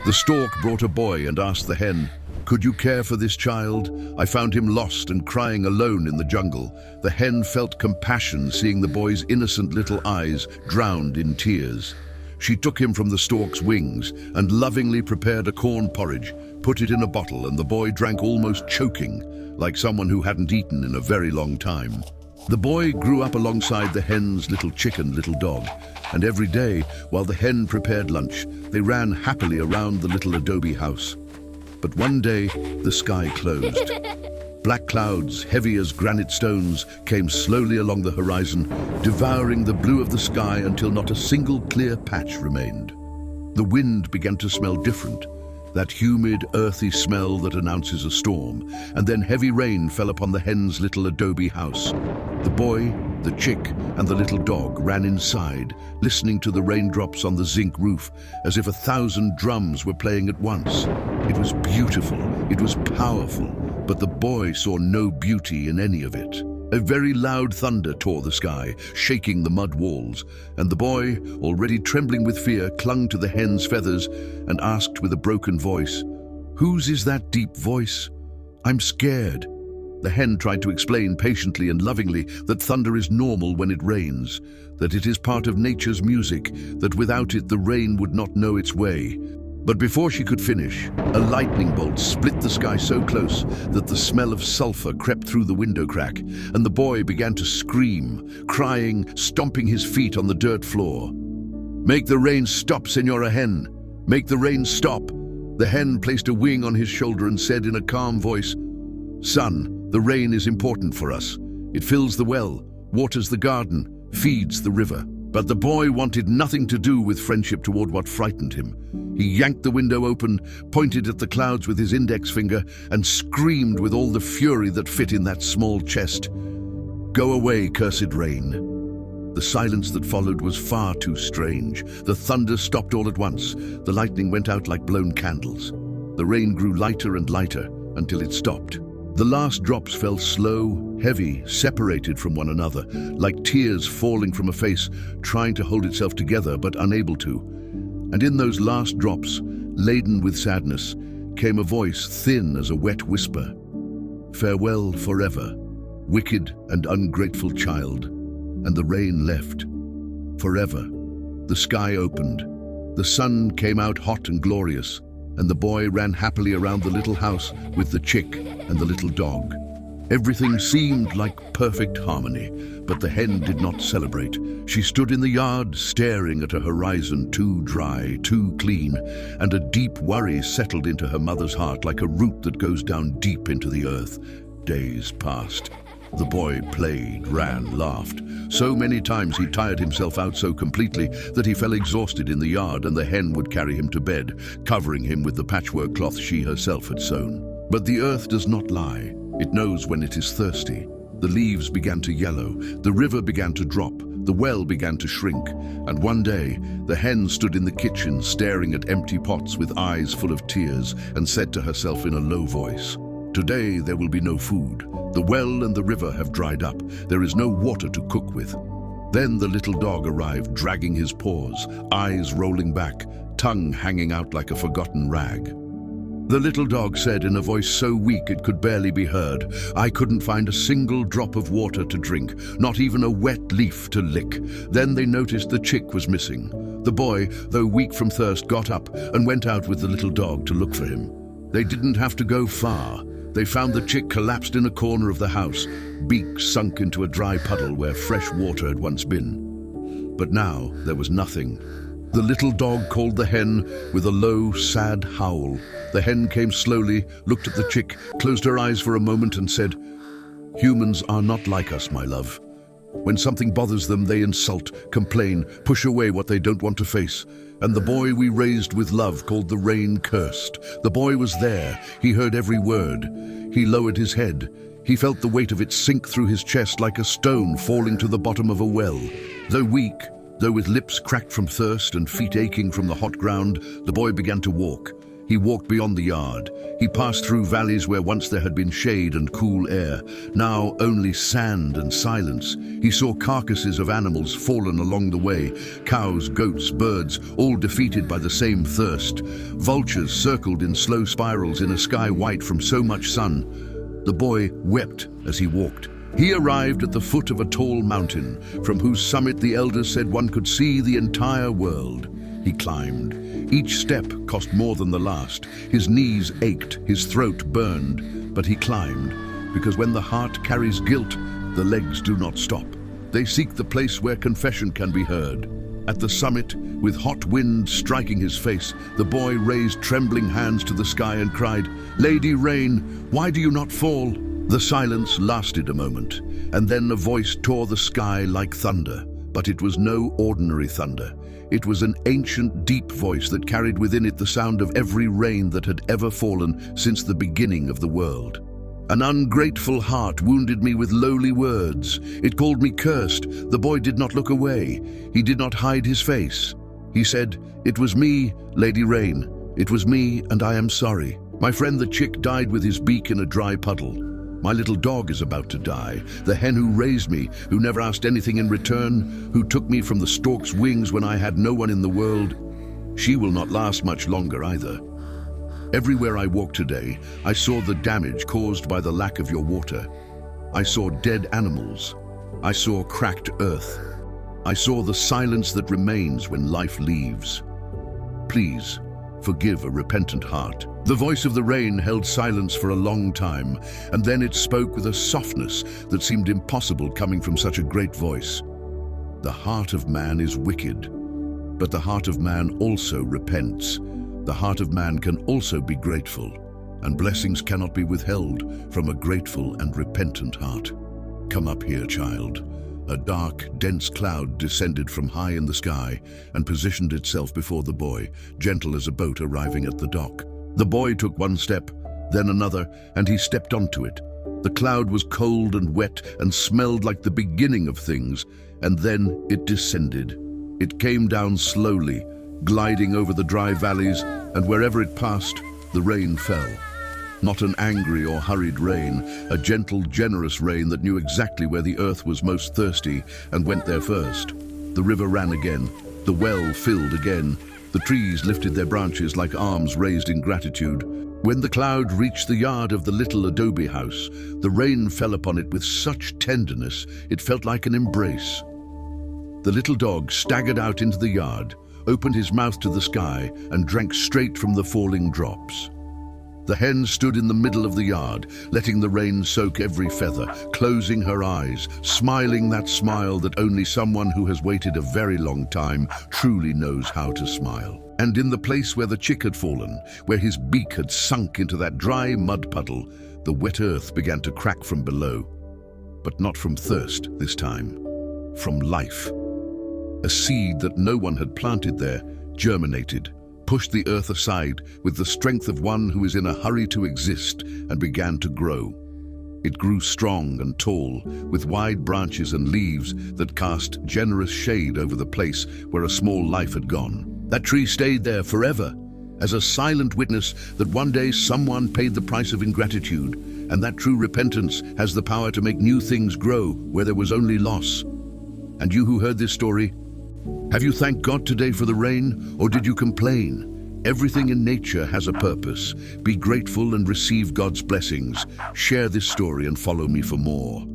The stork brought a boy and asked the hen, "Could you care for this child? I found him lost and crying alone in the jungle." The hen felt compassion seeing the boy's innocent little eyes drowned in tears. She took him from the stork's wings and lovingly prepared a corn porridge, put it in a bottle, and the boy drank almost choking, like someone who hadn't eaten in a very long time. The boy grew up alongside the hen's little chicken, little dog, and every day, while the hen prepared lunch, they ran happily around the little adobe house. But one day, the sky closed. Black clouds, heavy as granite stones, came slowly along the horizon, devouring the blue of the sky until not a single clear patch remained. The wind began to smell different, that humid, earthy smell that announces a storm, and then heavy rain fell upon the hen's little adobe house. The boy, the chick, and the little dog ran inside, listening to the raindrops on the zinc roof, as if 1,000 drums were playing at once. It was beautiful, it was powerful, but the boy saw no beauty in any of it. A very loud thunder tore the sky, shaking the mud walls, and the boy, already trembling with fear, clung to the hen's feathers and asked with a broken voice, "Whose is that deep voice? I'm scared." The hen tried to explain patiently and lovingly that thunder is normal when it rains, that it is part of nature's music, that without it the rain would not know its way. But before she could finish, a lightning bolt split the sky so close that the smell of sulfur crept through the window crack, and the boy began to scream, crying, stomping his feet on the dirt floor. "Make the rain stop, Senora Hen! Make the rain stop!" The hen placed a wing on his shoulder and said in a calm voice, "Son, the rain is important for us. It fills the well, waters the garden, feeds the river." But the boy wanted nothing to do with friendship toward what frightened him. He yanked the window open, pointed at the clouds with his index finger, and screamed with all the fury that fit in that small chest, "Go away, cursed rain!" The silence that followed was far too strange. The thunder stopped all at once. The lightning went out like blown candles. The rain grew lighter and lighter until it stopped. The last drops fell slow, heavy, separated from one another, like tears falling from a face trying to hold itself together but unable to. And in those last drops, laden with sadness, came a voice thin as a wet whisper. "Farewell forever, wicked and ungrateful child." And the rain left. Forever. The sky opened. The sun came out hot and glorious, and the boy ran happily around the little house with the chick and the little dog. Everything seemed like perfect harmony, but the hen did not celebrate. She stood in the yard, staring at a horizon too dry, too clean, and a deep worry settled into her mother's heart like a root that goes down deep into the earth. Days passed. The boy played, ran, laughed. So many times he tired himself out so completely that he fell exhausted in the yard, and the hen would carry him to bed, covering him with the patchwork cloth she herself had sewn. But the earth does not lie. It knows when it is thirsty. The leaves began to yellow, the river began to drop, the well began to shrink, and one day the hen stood in the kitchen staring at empty pots with eyes full of tears and said to herself in a low voice, "Today there will be no food. The well and the river have dried up. There is no water to cook with." Then the little dog arrived, dragging his paws, eyes rolling back, tongue hanging out like a forgotten rag. The little dog said in a voice so weak it could barely be heard, "I couldn't find a single drop of water to drink, not even a wet leaf to lick." Then they noticed the chick was missing. The boy, though weak from thirst, got up and went out with the little dog to look for him. They didn't have to go far. They found the chick collapsed in a corner of the house, beak sunk into a dry puddle where fresh water had once been. But now there was nothing. The little dog called the hen with a low, sad howl. The hen came slowly, looked at the chick, closed her eyes for a moment and said, "Humans are not like us, my love. When something bothers them, they insult, complain, push away what they don't want to face. And the boy we raised with love called the rain cursed. The boy was there. He heard every word. He lowered his head. He felt the weight of it sink through his chest like a stone falling to the bottom of a well. Though weak, though with lips cracked from thirst and feet aching from the hot ground, the boy began to walk. He walked beyond the yard. He passed through valleys where once there had been shade and cool air, now only sand and silence. He saw carcasses of animals fallen along the way, cows, goats, birds, all defeated by the same thirst. Vultures circled in slow spirals in a sky white from so much sun. The boy wept as he walked. He arrived at the foot of a tall mountain, from whose summit the elders said one could see the entire world. He climbed. Each step cost more than the last. His knees ached, his throat burned, but he climbed, because when the heart carries guilt, the legs do not stop. They seek the place where confession can be heard. At the summit, with hot wind striking his face, the boy raised trembling hands to the sky and cried, "Lady Rain, why do you not fall?" The silence lasted a moment, and then a voice tore the sky like thunder. But it was no ordinary thunder. It was an ancient, deep voice that carried within it the sound of every rain that had ever fallen since the beginning of the world. An ungrateful heart wounded me with lowly words. It called me cursed. The boy did not look away. He did not hide his face. He said, "It was me, Lady Rain. It was me, and I am sorry. My friend the chick died with his beak in a dry puddle. My little dog is about to die. The hen who raised me, who never asked anything in return, who took me from the stork's wings when I had no one in the world, she will not last much longer either. Everywhere I walked today, I saw the damage caused by the lack of your water. I saw dead animals. I saw cracked earth. I saw the silence that remains when life leaves. Please, forgive a repentant heart." The voice of the rain held silence for a long time, and then it spoke with a softness that seemed impossible coming from such a great voice. "The heart of man is wicked, but the heart of man also repents. The heart of man can also be grateful, and blessings cannot be withheld from a grateful and repentant heart. Come up here, child." A dark, dense cloud descended from high in the sky and positioned itself before the boy, gentle as a boat arriving at the dock. The boy took one step, then another, and he stepped onto it. The cloud was cold and wet and smelled like the beginning of things, and then it descended. It came down slowly, gliding over the dry valleys, and wherever it passed, the rain fell. Not an angry or hurried rain, a gentle, generous rain that knew exactly where the earth was most thirsty and went there first. The river ran again, the well filled again, the trees lifted their branches like arms raised in gratitude. When the cloud reached the yard of the little adobe house, the rain fell upon it with such tenderness it felt like an embrace. The little dog staggered out into the yard, opened his mouth to the sky, and drank straight from the falling drops. The hen stood in the middle of the yard, letting the rain soak every feather, closing her eyes, smiling that smile that only someone who has waited a very long time truly knows how to smile. And in the place where the chick had fallen, where his beak had sunk into that dry mud puddle, the wet earth began to crack from below. But not from thirst this time, from life. A seed that no one had planted there germinated, pushed the earth aside with the strength of one who is in a hurry to exist, and began to grow. It grew strong and tall, with wide branches and leaves that cast generous shade over the place where a small life had gone. That tree stayed there forever, as a silent witness that one day someone paid the price of ingratitude, and that true repentance has the power to make new things grow where there was only loss. And you who heard this story, have you thanked God today for the rain, or did you complain? Everything in nature has a purpose. Be grateful and receive God's blessings. Share this story and follow me for more.